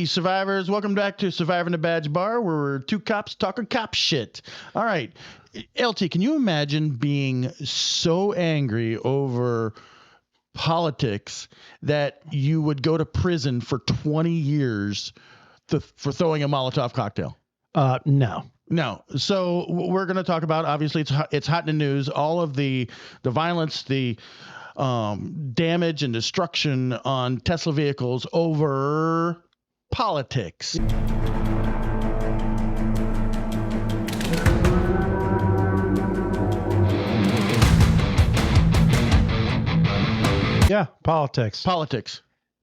Hey, survivors, welcome back to Surviving the Badge Bar, where we're two cops talking cop shit. All right, LT, can you imagine being so angry over politics that you would go to prison for 20 years for throwing a Molotov cocktail? No. No. So we're going to talk about, obviously, it's hot in the news, all of the violence, the damage and destruction on Tesla vehicles over politics. Yeah, politics.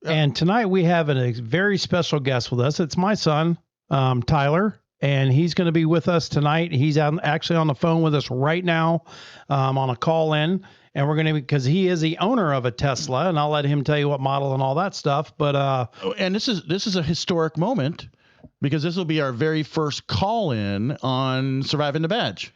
And tonight we have a very special guest with us. It's my son, Tyler, and he's going to be with us tonight. He's actually on the phone with us right now on a call in. And we're going to, because he is the owner of a Tesla, and I'll let him tell you what model and all that stuff. But and this is a historic moment, because this will be our very first call in on Surviving the Badge.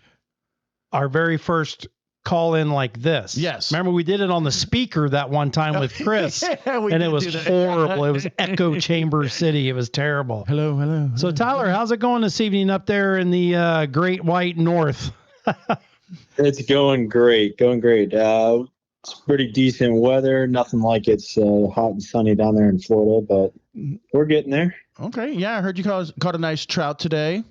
Our very first call in like this. Yes. Remember, we did it on the speaker that one time with Chris, and it was horrible. It was echo chamber city. It was terrible. Hello. So Tyler, how's it going this evening up there in the Great White North? It's going great. It's pretty decent weather. Nothing like it's hot and sunny down there in Florida, but we're getting there. Okay. Yeah, I heard you caught a nice trout today.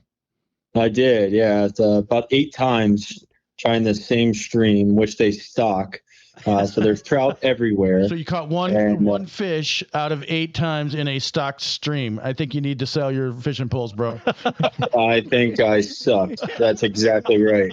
I did. Yeah, it's about 8 times trying the same stream, which they stock. So there's trout everywhere. So you caught one fish out of 8 times in a stocked stream. I think you need to sell your fishing poles, bro. I think I sucked. That's exactly right.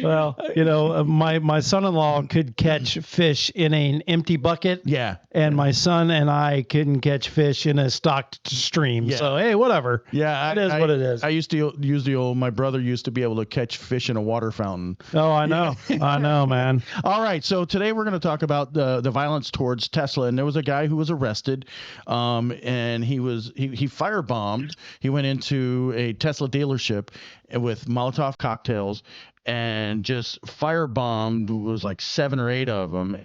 Well, you know, my son-in-law could catch fish in an empty bucket. Yeah. And my son and I couldn't catch fish in a stocked stream. Yeah. So, hey, whatever. Yeah. It is what it is. I used to use my brother used to be able to catch fish in a water fountain. Oh, I know. I know, man. All right. So today we're going to talk about the violence towards Tesla. And there was a guy who was arrested, and he firebombed. He went into a Tesla dealership with Molotov cocktails and just firebombed. It was like 7 or 8 of them.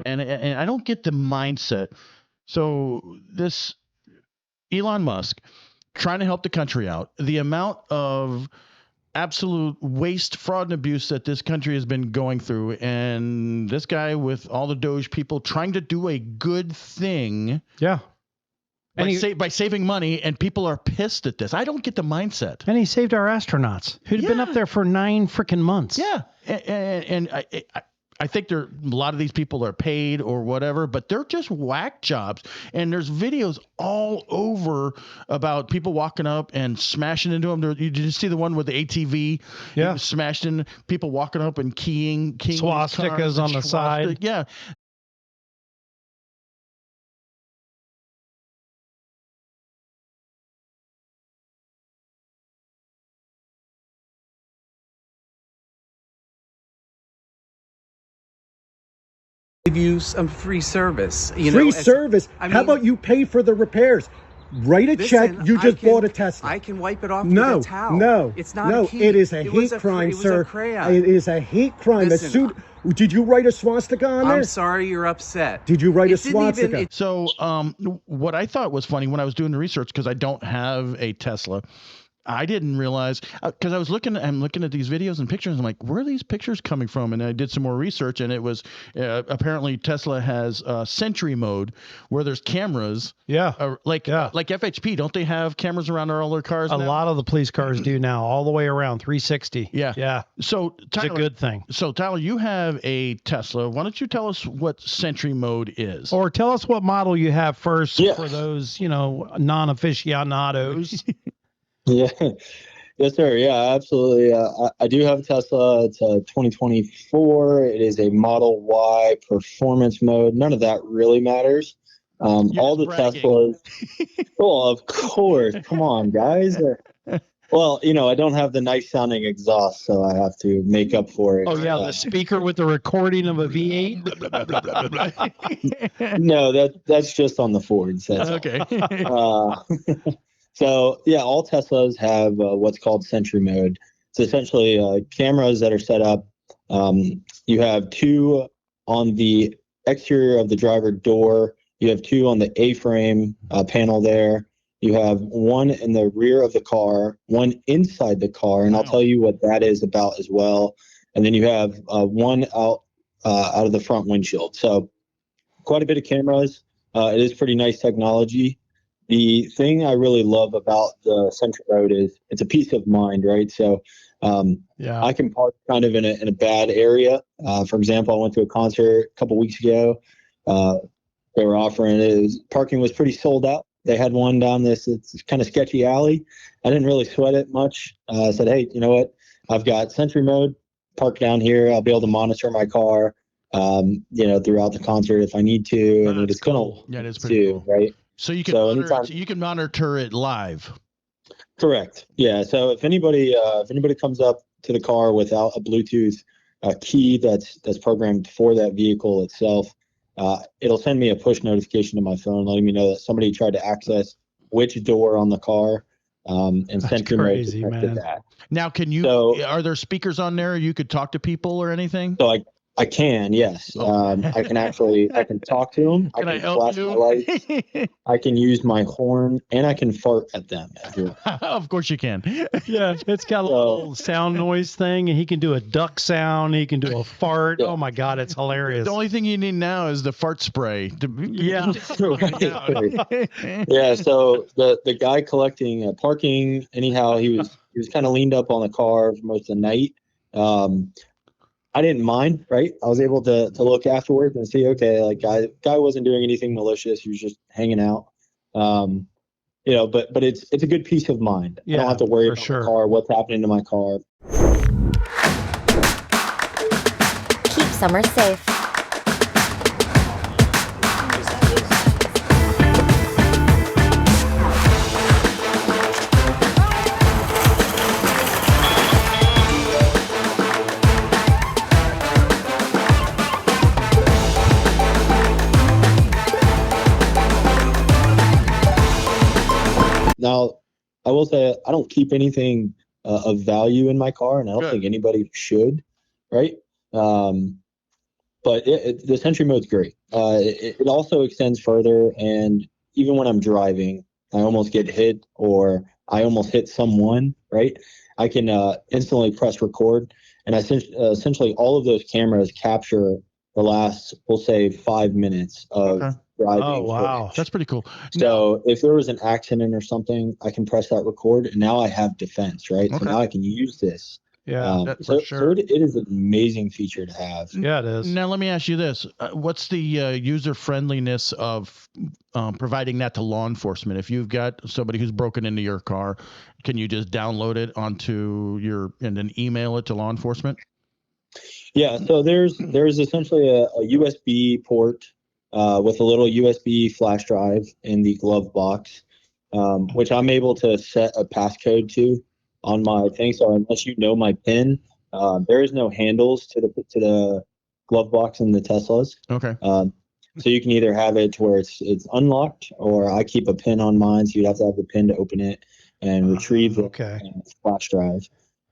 And I don't get the mindset. So this Elon Musk trying to help the country out, the amount of absolute waste, fraud, and abuse that this country has been going through, and this guy with all the Doge people trying to do a good thing. Yeah. By saving money, and people are pissed at this. I don't get the mindset. And he saved our astronauts who'd been up there for 9 freaking months. Yeah. And I think a lot of these people are paid or whatever, but they're just whack jobs. And there's videos all over about people walking up and smashing into them. You just see the one with the ATV, smashed in, people walking up and keying swastikas on the side. Yeah. Give you some free service. Free service? How about you pay for the repairs? Write a check. You just bought a Tesla. I can wipe it off with a towel. No, it's not a key. It is a hate crime, sir. It is a hate crime. Did you write a swastika on there? I'm sorry you're upset. Did you write a swastika? So what I thought was funny when I was doing the research, because I don't have a Tesla, I didn't realize, because I'm looking at these videos and pictures. I'm like, where are these pictures coming from? And I did some more research, and it was apparently Tesla has Sentry mode where there's cameras. Yeah. Like FHP, don't they have cameras around all their cars? A lot of the police cars do now, all the way around 360. Yeah. So Tyler, it's a good thing. So Tyler, you have a Tesla. Why don't you tell us what Sentry mode is? Or tell us what model you have first for those, non-aficionados. Yeah. Yes, sir. Yeah, absolutely. I do have a Tesla. It's a 2024. It is a Model Y performance mode. None of that really matters. All the Teslas. Well, of course. Come on, guys. Well, I don't have the nice sounding exhaust, so I have to make up for it. Oh, yeah. The speaker with the recording of a V8. No, that's just on the Fords. Okay. So, yeah, all Teslas have what's called Sentry mode. it's essentially cameras that are set up. You have 2 on the exterior of the driver door. You have 2 on the A-frame panel there. You have 1 in the rear of the car, 1 inside the car, and I'll tell you what that is about as well. And then you have 1 out of the front windshield. So quite a bit of cameras. It is pretty nice technology. The thing I really love about the Sentry mode is it's a peace of mind, right? So I can park kind of in a bad area. For example, I went to a concert a couple weeks ago. They were offering parking was pretty sold out. They had one down this it's kind of sketchy alley. I didn't really sweat it much. I said, hey, you know what? I've got Sentry mode. Park down here. I'll be able to monitor my car, throughout the concert if I need to. And it's cool. Yeah, it is pretty cool. Right. So you can monitor it live. Correct. Yeah. So if anybody comes up to the car without a Bluetooth key that's programmed for that vehicle itself, it'll send me a push notification to my phone letting me know that somebody tried to access which door on the car. And Sentry mode detected that. Now, are there speakers on there you could talk to people or anything? So I can, yes. I can talk to them. Can I help flash you? my lights. I can use my horn, and I can fart at them. Of course you can. Yeah, it's got a little sound noise thing, and he can do a duck sound. He can do a fart. Yeah. Oh my God, it's hilarious. The only thing you need now is the fart spray. Yeah. Yeah. So the guy collecting parking, anyhow, he was kind of leaned up on the car for most of the night. I didn't mind, right? I was able to look afterwards and see, okay, like guy wasn't doing anything malicious. He was just hanging out. But it's a good peace of mind. I don't have to worry about the car, what's happening to my car. Keep summer safe. Now, I will say I don't keep anything of value in my car, and I don't think anybody should, right? But the Sentry mode's great. It also extends further, and even when I'm driving, I almost get hit or I almost hit someone, right? I can instantly press record, and essentially all of those cameras capture the last, we'll say, 5 minutes of driving. Oh, wow. That's pretty cool. So if there was an accident or something, I can press that record, and now I have defense, right? Okay. So now I can use this. Yeah, So it is an amazing feature to have. Yeah, it is. Now, let me ask you this. What's the user friendliness of providing that to law enforcement? If you've got somebody who's broken into your car, can you just download it and then email it to law enforcement? Yeah, so there's essentially a USB port with a little USB flash drive in the glove box, which I'm able to set a passcode to on my thing. So unless you know my PIN, there is no handles to the glove box in the Teslas. Okay. So you can either have it to where it's unlocked, or I keep a PIN on mine, so you'd have to have the PIN to open it and retrieve the flash drive.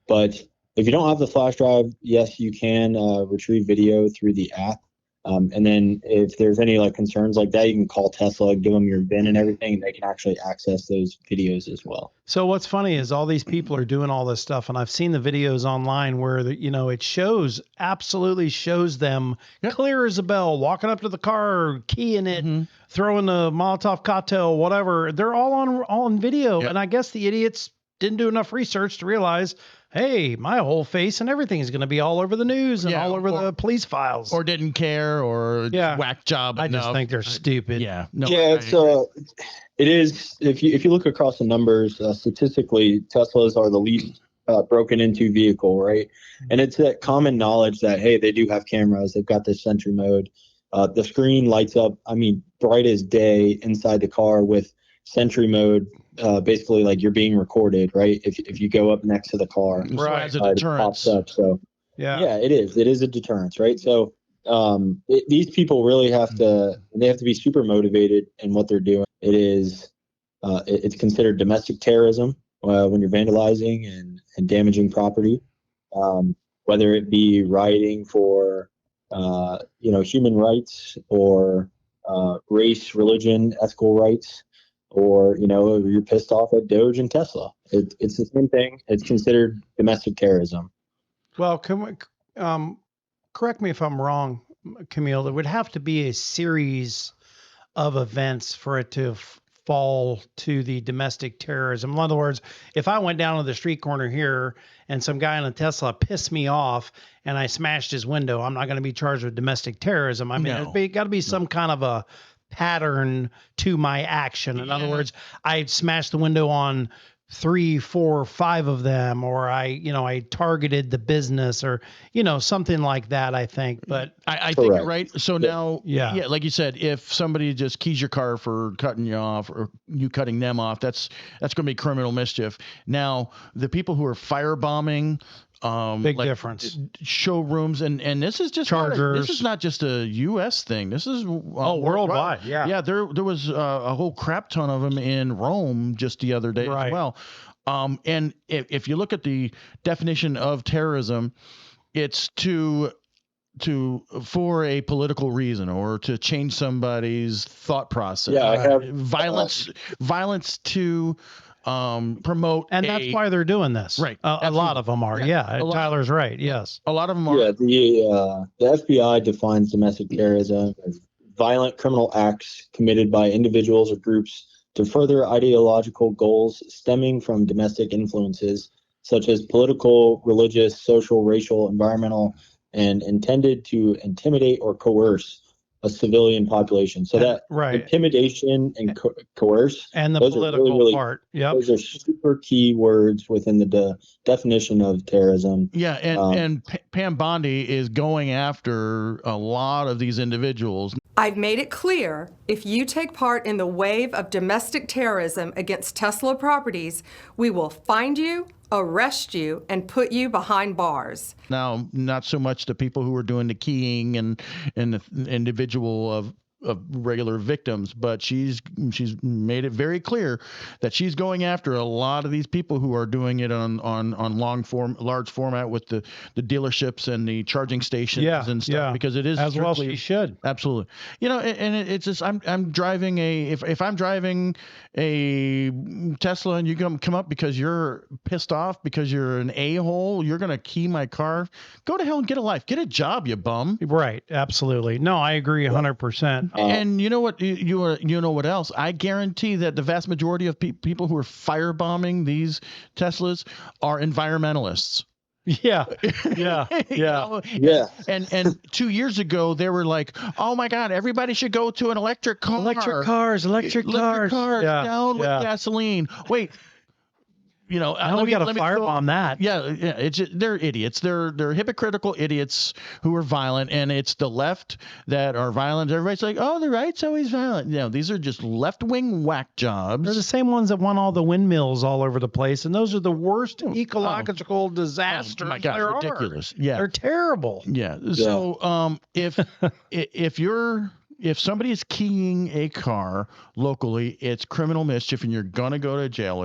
But if you don't have the flash drive, yes, you can retrieve video through the app. And then if there's any concerns like that, you can call Tesla, give them your VIN and everything, and they can actually access those videos as well. So what's funny is all these people are doing all this stuff, and I've seen the videos online where it absolutely shows them clear as a bell, walking up to the car, keying it, throwing the Molotov cocktail, whatever. They're all on video, and I guess the idiots didn't do enough research to realize, hey, my whole face and everything is going to be all over the news and all over the police files. Or didn't care, or whack job. I just think they're stupid. Yeah. It is. If you look across the numbers, statistically, Teslas are the least broken into vehicle, right? And it's that common knowledge that, hey, they do have cameras. They've got this Sentry mode. The screen lights up, bright as day inside the car with Sentry mode. Basically, like you're being recorded, right? If you go up next to the car, right? As a deterrence. It pops up. So it is. It is a deterrence, right? So these people really have to be super motivated in what they're doing. It is it's considered domestic terrorism when you're vandalizing, and and damaging property, whether it be rioting for human rights or race, religion, ethical rights, or you're pissed off at Doge and Tesla. It's the same thing. It's considered domestic terrorism. Well, correct me if I'm wrong, Camille. There would have to be a series of events for it to fall to the domestic terrorism. In other words, if I went down to the street corner here and some guy in a Tesla pissed me off and I smashed his window, I'm not going to be charged with domestic terrorism. I mean, there's got to be some kind of a pattern to my action. In other words, I smashed the window on 3, 4, 5 of them, or I targeted the business, or something like that, I think. But I think you're right. So now, like you said, if somebody just keys your car for cutting you off or you cutting them off, that's going to be criminal mischief. Now, the people who are firebombing, big difference. Showrooms, and this is just chargers. This is not just a U.S. thing. This is worldwide. Yeah. There was a whole crap ton of them in Rome just the other day as well. And if you look at the definition of terrorism, it's for a political reason or to change somebody's thought process. Yeah, I have violence to promote, and that's why they're doing this. Right. A lot of them are. Yeah. Tyler's right. Yes. A lot of them are. Yeah. The FBI defines domestic terrorism as violent criminal acts committed by individuals or groups to further ideological goals stemming from domestic influences such as political, religious, social, racial, environmental, and intended to intimidate or coerce a civilian population. So that intimidation and coerce, and the political part. Yeah, those are super key words within the definition of terrorism. Yeah, and Pam Bondi is going after a lot of these individuals. I've made it clear, if you take part in the wave of domestic terrorism against Tesla properties, we will find you, arrest you, and put you behind bars. Now, not so much the people who are doing the keying and the individual of regular victims, but she's made it very clear that she's going after a lot of these people who are doing it on large format with the dealerships and the charging stations and stuff, because it is as well she should. Absolutely. And it's just I'm driving if I'm driving a Tesla and you come up because you're pissed off because you're an a-hole, you're gonna key my car, go to hell and get a life, get a job, you bum. Right. Absolutely. No, I agree 100%. And you know what? You know what else? I guarantee that the vast majority of people who are firebombing these Teslas are environmentalists. Yeah. Yeah. And 2 years ago, they were like, "Oh my God, everybody should go to an electric car. Electric cars. Down with gasoline." Wait. Now we got to firebomb that. Yeah. It's just, they're idiots. They're hypocritical idiots who are violent, and it's the left that are violent. Everybody's like, "Oh, the right's always violent." These are just left-wing whack jobs. They're the same ones that want all the windmills all over the place, and those are the worst ecological disasters. Oh my God, there ridiculous. Are. Yeah, they're terrible. Yeah. So, if somebody is keying a car locally, it's criminal mischief, and you're gonna go to jail.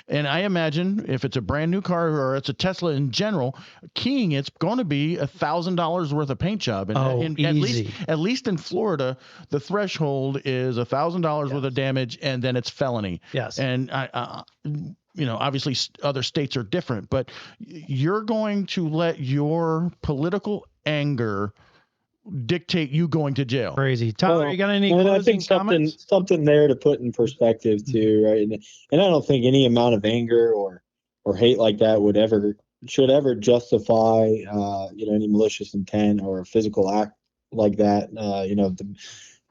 And I imagine if it's a brand new car or it's a Tesla in general, keying it's going to be $1,000 worth of paint job. And easy. At least in Florida, the threshold is $1,000 worth of damage, and then it's felony. Yes. And obviously other states are different, but you're going to let your political anger dictate you going to jail. Crazy. Tyler, you got any closing comments? Something there to put in perspective too, right? And I don't think any amount of anger or hate like that should ever justify any malicious intent or a physical act like that.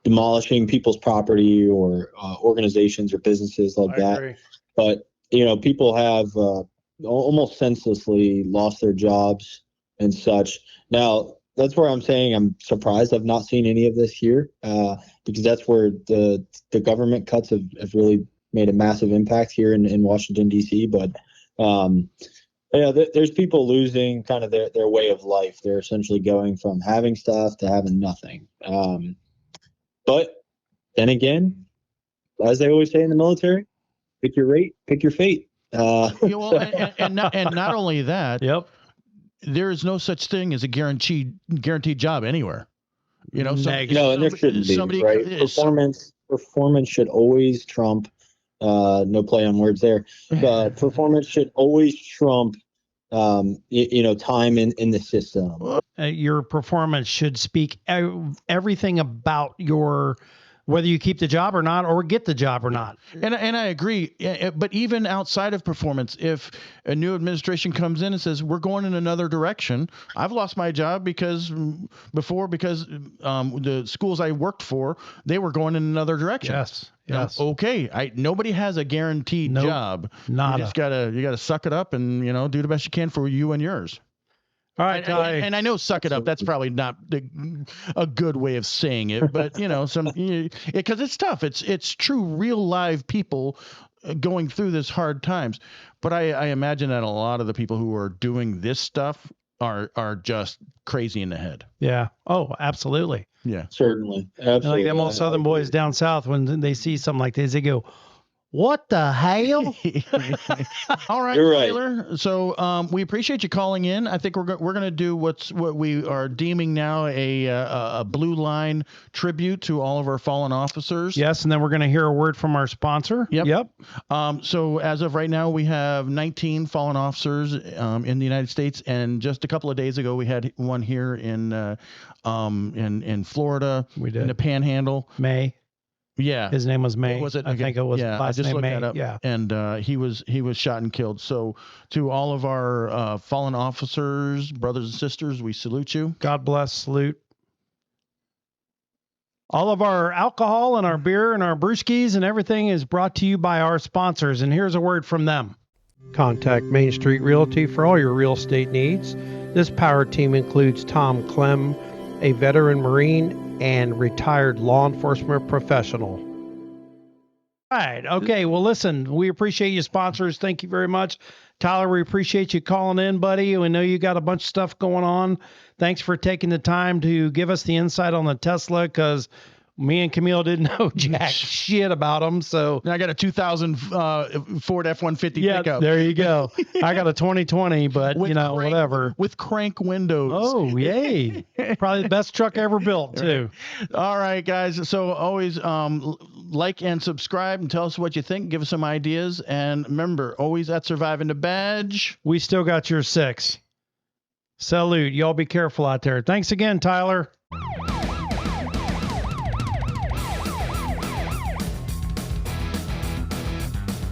Demolishing people's property or organizations or businesses like that. Agree. But people have almost senselessly lost their jobs and such. Now, that's where I'm saying I'm surprised I've not seen any of this here, because that's where the government cuts have really made a massive impact here in Washington, D.C. But there's people losing kind of their way of life. They're essentially going from having stuff to having nothing. But then again, as they always say in the military, pick your fate. And not only that, yep, there is no such thing as a guaranteed job anywhere. You know, and there shouldn't be, right? Performance should always trump. No play on words there, but performance should always trump. Time in the system. Your performance should speak everything about whether you keep the job or not, or get the job or not. And I agree. But even outside of performance, if a new administration comes in and says, we're going in another direction, I've lost my job because the schools I worked for, they were going in another direction. Yes. Okay. Nobody has a guaranteed job. Nada. You just gotta suck it up and, do the best you can for you and yours. All right, and I know "suck it up." That's probably not a good way of saying it, but because it's tough. It's true, real live people going through this hard times. But I imagine that a lot of the people who are doing this stuff are just crazy in the head. Yeah. Oh, absolutely. Yeah. Certainly. Absolutely. Like them old Southern boys down south, when they see something like this, they go, "What the hell?" All right, You're right. Taylor. So we appreciate you calling in. I think we're going to do what we are deeming now a Blue Line tribute to all of our fallen officers. Yes, and then we're going to hear a word from our sponsor. Yep. So as of right now, we have 19 fallen officers in the United States, and just a couple of days ago, we had one here in Florida. We did. In the Panhandle. May. Yeah, his name was May. Was it? I think it was. Yeah, last I just name looked May. that up. Yeah, and he was shot and killed. So to all of our fallen officers, brothers and sisters, we salute you. God bless. Salute. All of our alcohol and our beer and our brewskis and everything is brought to you by our sponsors. And here's a word from them. Contact Mainstreet Realty for all your real estate needs. This power team includes Tom Clem, a veteran Marine and retired law enforcement professional. All right. Okay. Well, listen, we appreciate you sponsors. Thank you very much. Tyler, we appreciate you calling in, buddy. We know you got a bunch of stuff going on. Thanks for taking the time to give us the insight on the Tesla, because me and Camille didn't know jack shit about them. So I got a 2000 Ford F-150 pickup. There you go. I got a 2020, but whatever. With crank windows. Oh, yay. Probably the best truck ever built, too. All right, guys. So always like and subscribe and tell us what you think. Give us some ideas. And remember, always at Surviving the Badge. We still got your 6. Salute. Y'all be careful out there. Thanks again, Tyler.